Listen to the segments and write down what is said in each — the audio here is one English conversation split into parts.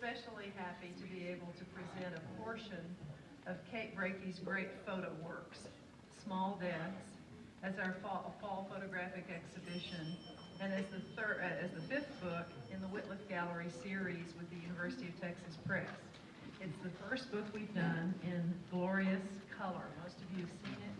especially happy to be able to present a portion of Kate Breakey's great photo works, Small Deaths, as our fall photographic exhibition, and as the fifth book in the Wittliff Gallery series with the University of Texas Press. It's the first book we've done in glorious color. Most of you have seen it.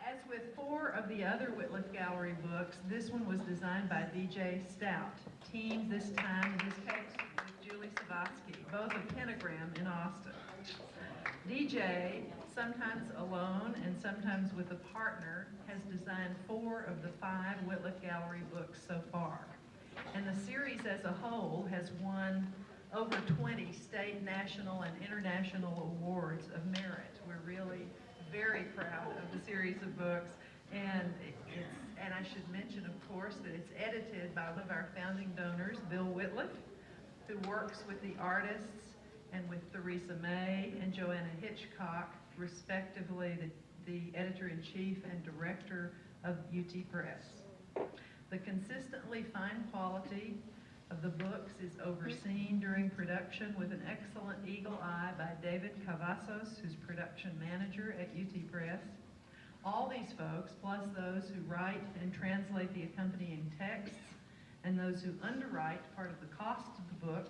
As with 4 of the other Wittliff Gallery books, this one was designed by DJ Stout, teamed this time, in this case, with Julie Savosky, both of Pentagram in Austin. DJ, sometimes alone and sometimes with a partner, has designed 4 of the 5 Wittliff Gallery books so far. And the series as a whole has won over 20 state, national, and international awards of merit. We're really very proud of the series of books, and I should mention, of course, that it's edited by one of our founding donors, Bill Wittliff, who works with the artists and with Theresa May and Joanna Hitchcock, respectively, the editor-in-chief and director of UT Press. The consistently fine quality of the books is overseen during production with an excellent eagle eye by David Cavazos, who's production manager at UT Press. All these folks, plus those who write and translate the accompanying texts, and those who underwrite part of the cost of the book,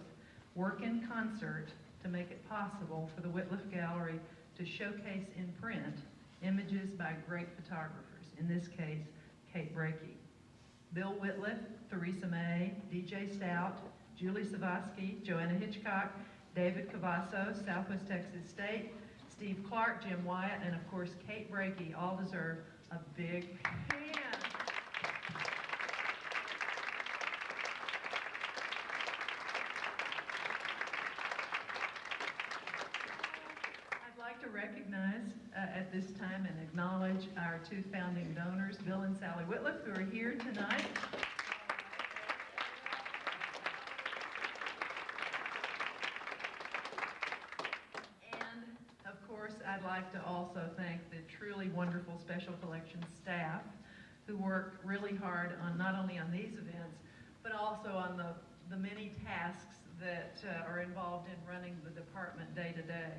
work in concert to make it possible for the Wittliff Gallery to showcase in print images by great photographers, in this case, Kate Breakey. Bill Wittliff, Theresa May, DJ Stout, Julie Savosky, Joanna Hitchcock, David Cavazos, Southwest Texas State, Steve Clark, Jim Wyatt, and of course Kate Breakey all deserve a big hand. I'd like to recognize at this time and acknowledge our 2 founding donors, Bill and Sally Wittliff, who are here tonight. And of course, I'd like to also thank the truly wonderful Special Collections staff who work really hard on not only on these events, but also on the many tasks that are involved in running the department day to day.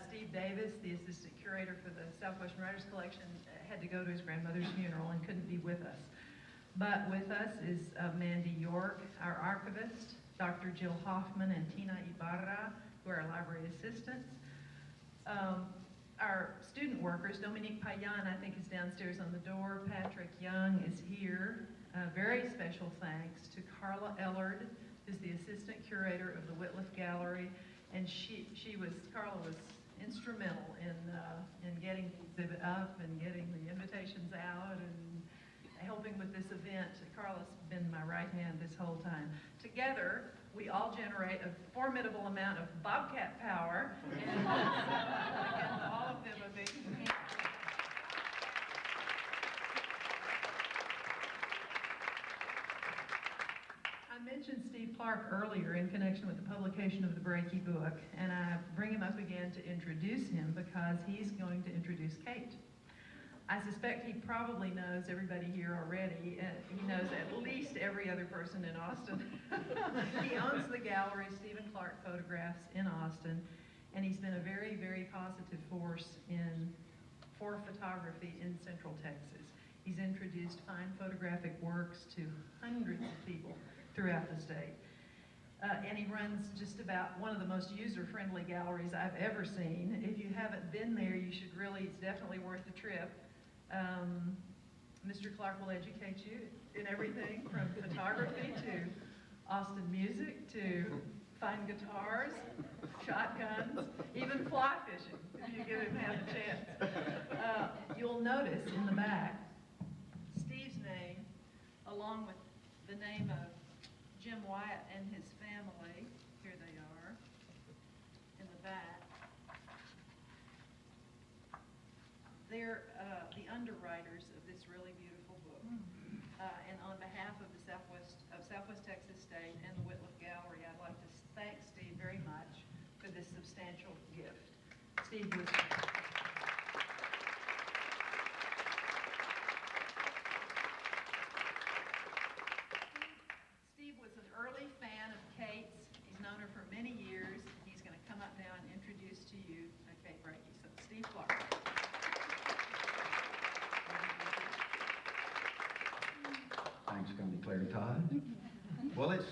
Steve Davis, the assistant curator for the Southwestern Writers Collection, had to go to his grandmother's funeral and couldn't be with us. But with us is Mandy York, our archivist, Dr. Jill Hoffman and Tina Ibarra, who are our library assistants. Our student workers, Dominique Payan, I think, is downstairs on the door. Patrick Young is here. Very special thanks to Carla Ellard, who's the assistant curator of the Wittliff Gallery. And Carla was instrumental in getting the exhibit up and getting the invitations out and helping with this event. Carla's been my right hand this whole time. Together, we all generate a formidable amount of bobcat power, and so I want to give all of them a big hand. I mentioned Steve Clark earlier in connection with the publication of the Breakey book, and I bring him up again to introduce him because he's going to introduce Kate. I suspect he probably knows everybody here already. He knows at least every other person in Austin. He owns the gallery, Stephen Clark Photographs, in Austin, and he's been a very, very positive force for photography in Central Texas. He's introduced fine photographic works to hundreds of people throughout the state. And he runs just about one of the most user-friendly galleries I've ever seen. If you haven't been there, you should really, it's definitely worth the trip. Mr. Clark will educate you in everything from photography to Austin music to fine guitars, shotguns, even fly fishing, if you give him half a chance. You'll notice in the back, Steve's name, along with the name of Jim Wyatt and his family, here they are, in the back. They're the underwriters of this really beautiful book. And on behalf of the Southwest Texas State and the Wittliff Gallery, I'd like to thank Steve very much for this substantial gift. Steve was... Well, it's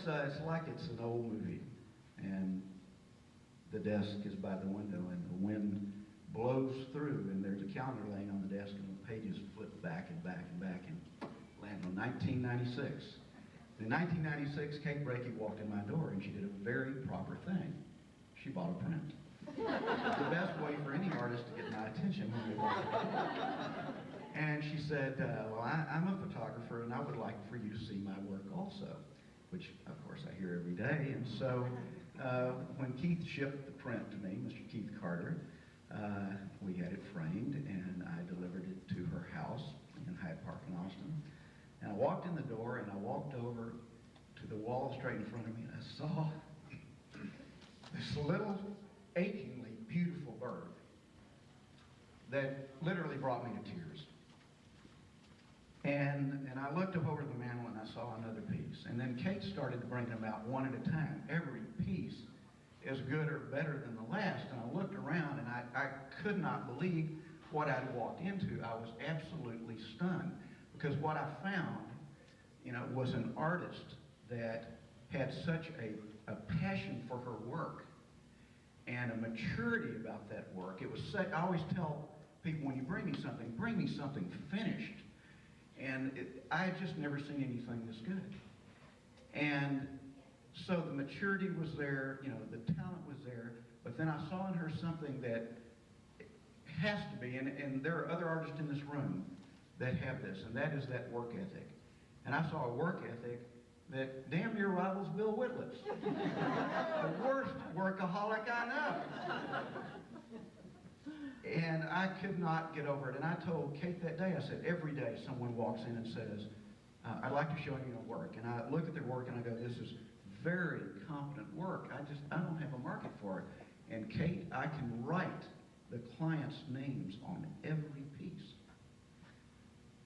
like it's an old movie, and the desk is by the window, and the wind blows through, and there's a calendar laying on the desk, and the pages flip back and back and back, and land on 1996. In 1996, Kate Breakey walked in my door, and she did a very proper thing. She bought a print. The best way for any artist to get my attention when they walk in. And she said, well, I'm a photographer, and I would like for you to see my work also, which, of course, I hear every day. And so when Keith shipped the print to me, Mr. Keith Carter, we had it framed, and I delivered it to her house in Hyde Park in Austin. And I walked in the door, and I walked over to the wall straight in front of me, and I saw this little achingly beautiful bird that literally brought me to tears. And I looked up over the mantel, and I saw another piece. And then Kate started to bring them out one at a time. Every piece is good or better than the last. And I looked around, and I could not believe what I'd walked into. I was absolutely stunned, because what I found, was an artist that had such a passion for her work and a maturity about that work. It was I always tell people, when you bring me something finished. And I had just never seen anything this good. And so the maturity was there, the talent was there, but then I saw in her something that has to be, and there are other artists in this room that have this, and that is that work ethic. And I saw a work ethic that damn near rivals Bill Wittliff's. The worst workaholic I know. And I could not get over it. And I told Kate that day, I said, every day someone walks in and says, I'd like to show you your work. And I look at their work and I go, this is very competent work. I don't have a market for it. And Kate, I can write the client's names on every piece.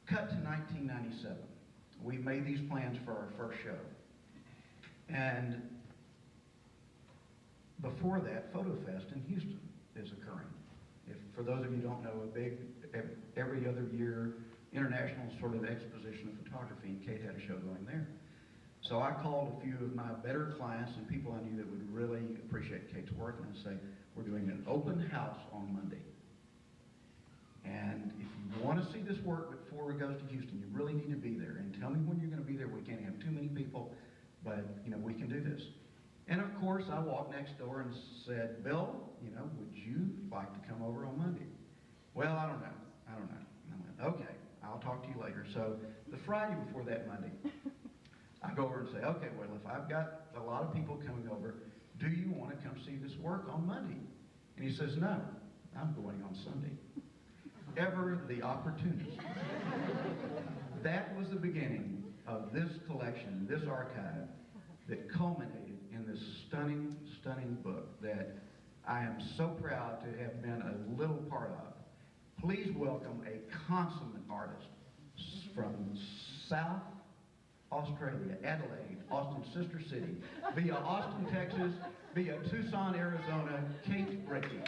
Cut to 1997. We made these plans for our first show. And before that, PhotoFest in Houston is occurring. For those of you who don't know, a big, every other year, international sort of exposition of photography, and Kate had a show going there. So I called a few of my better clients and people I knew that would really appreciate Kate's work, and I say, we're doing an open house on Monday. And if you want to see this work before it goes to Houston, you really need to be there. And tell me when you're going to be there. We can't have too many people, but we can do this. And of course, I walked next door and said, Bill, would you like to come over on Monday? Well, I don't know. And I went, okay, I'll talk to you later. So the Friday before that Monday, I go over and say, okay, well, if I've got a lot of people coming over, do you want to come see this work on Monday? And he says, no, I'm going on Sunday. Ever the opportunist. That was the beginning of this collection, this archive, that culminated in this stunning, stunning book that I am so proud to have been a little part of. Please welcome a consummate artist from South Australia, Adelaide, Austin's sister city, via Austin, Texas, via Tucson, Arizona, Kate Breakey.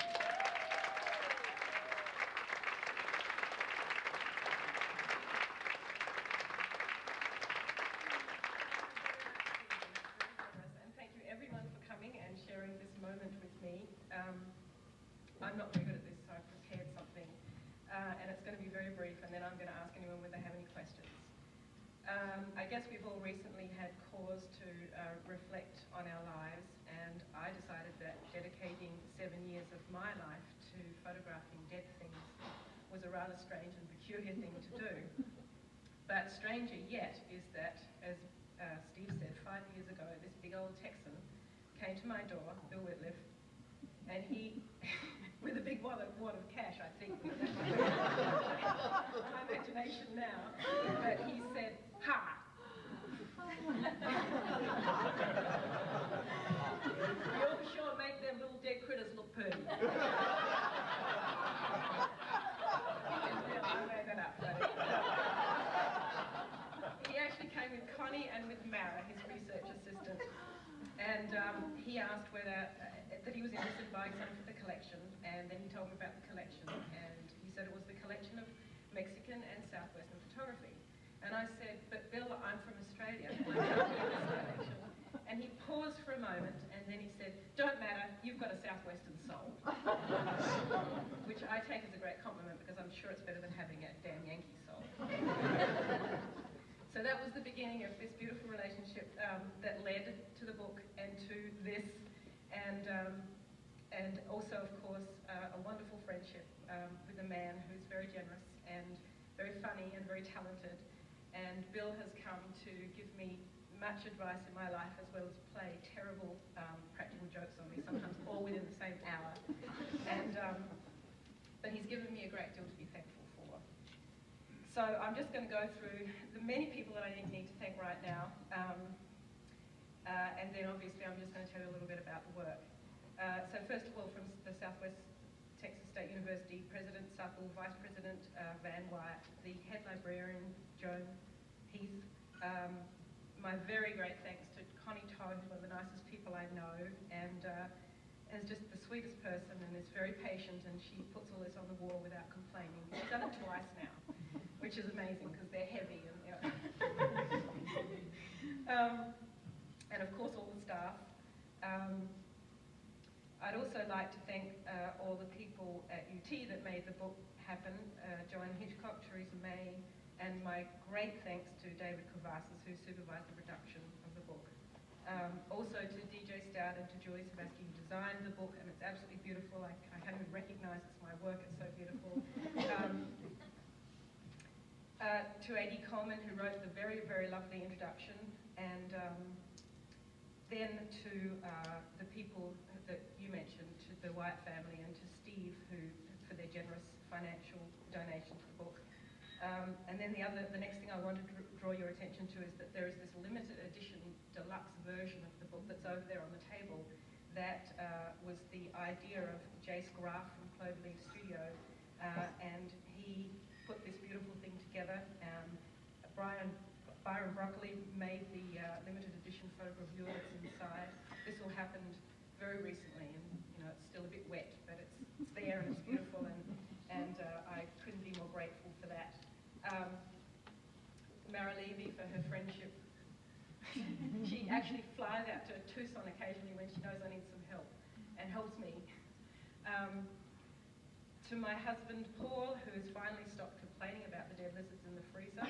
I'm not very good at this, so I've prepared something, and it's going to be very brief, and then I'm going to ask anyone whether they have any questions. I guess we've all recently had cause to reflect on our lives, and I decided that dedicating 7 years of my life to photographing dead things was a rather strange and peculiar thing to do. But stranger yet is that, as Steve said, 5 years ago, this big old Texan came to my door, Bill Wittliff, and he, with a big wad of cash, I think, my imagination now, but he said, ha! You'll sure make them little dead critters look pretty. He didn't really weigh that up, but he actually came with Connie and with Mara, his research assistant, and he asked whether that he was interested in buying some for the collection, and then he told me about the collection, and he said it was the collection of Mexican and Southwestern photography. And I said, but Bill, I'm from Australia, and I can't be in this collection. a moment, and then he said, "Don't matter, you've got a southwestern soul." Which I take as a great compliment, because I'm sure it's better than having a damn Yankee soul. So that was the beginning of this beautiful relationship that led to the book and to this, and also, of course, a wonderful friendship with a man who's very generous and very funny and very talented. And Bill has come to give me much advice in my life, as well as play terrible practical jokes on me, sometimes all within the same hour. But he's given me a great deal to be thankful for. So I'm just going to go through the many people that I need to thank right now. And then obviously I'm just going to tell you a little bit about the work. So first of all, from the Southwest Texas State University, President Supple, Vice President Van Wyatt, the head librarian, Joan Heath. My very great thanks to Connie Todd, who's one of the nicest people I know, and is just the sweetest person and is very patient, and she puts all this on the wall without complaining. She's done it twice now, which is amazing because they're heavy. And of course all the staff. I'd also like to thank all the people at UT that made the book happen, Joanne Hitchcock, Theresa May, and my great thanks to David Kovasis, who supervised the production of the book. Also to DJ Stout and to Julie Sabaski, who designed the book, and it's absolutely beautiful. I can't even recognize it's my work, it's so beautiful. To A.D. Coleman, who wrote the very, very lovely introduction, and then to the people that you mentioned, to the Wyatt family, and to Steve, for their generous financial donation to the book. And then the next thing I wanted to draw your attention to is that there is this limited edition deluxe version of the book that's over there on the table that was the idea of Jace Graff from Cloverleaf Studio, and he put this beautiful thing together. Byron Broccoli made the limited edition photogravure that's inside. This all happened very recently, and it's still a bit wet, but it's there and it's beautiful, and I couldn't be more grateful for that. Mara Levy for her friendship. She actually flies out to Tucson occasionally when she knows I need some help, and helps me. To my husband Paul, who has finally stopped complaining about the dead lizards in the freezer.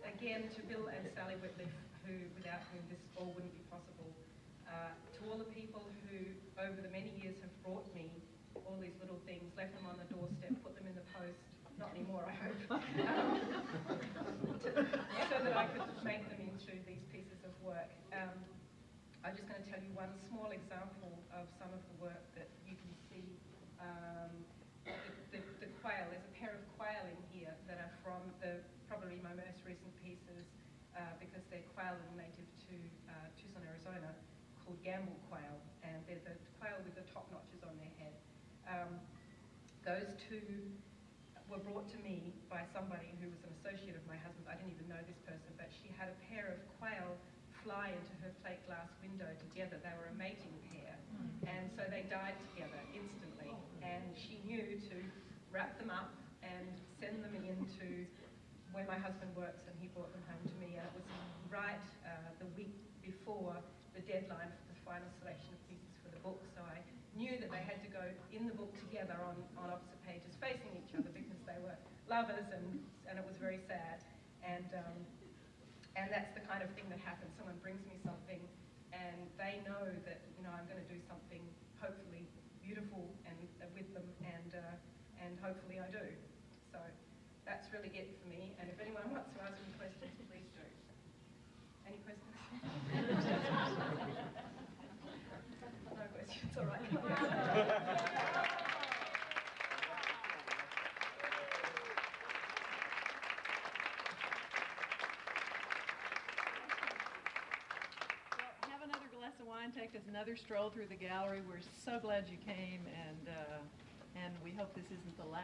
Again, to Bill and Sally Wittliff, without whom this all wouldn't be possible. To all the people who, over the many years, have brought me all these little things, left them on the doorstep, put them in the post, not anymore, I hope, so that I could make them into these pieces of work. I'm just going to tell you one small example of some of the work that you can see. The quail, there's a pair of quail in here that are from probably my most recent pieces, because they're quail native to Tucson, Arizona, called Gamble quail, and they're the quail with the top notches on their head. Those two were brought to me by somebody who was an associate of my husband's. I didn't even know this person, but she had a pair of quail fly into her plate glass window together. They were a mating pair, and so they died together instantly, and she knew to wrap them up and send them into where my husband works, and he brought them home to me, and it was right the week before the deadline for the final selection of pieces for the book, so I knew that they had to go in the book together on opposite pages facing each other, because they were lovers, and it was very sad. And that's the kind of thing that happens. Someone brings me something, and they know that I'm going to do something hopefully beautiful and with them, and hopefully I do. So that's really it for me. And if anyone wants to ask me questions, please do. Any questions? No questions. All right. Wine, take us another stroll through the gallery. We're so glad you came, and we hope this isn't the last.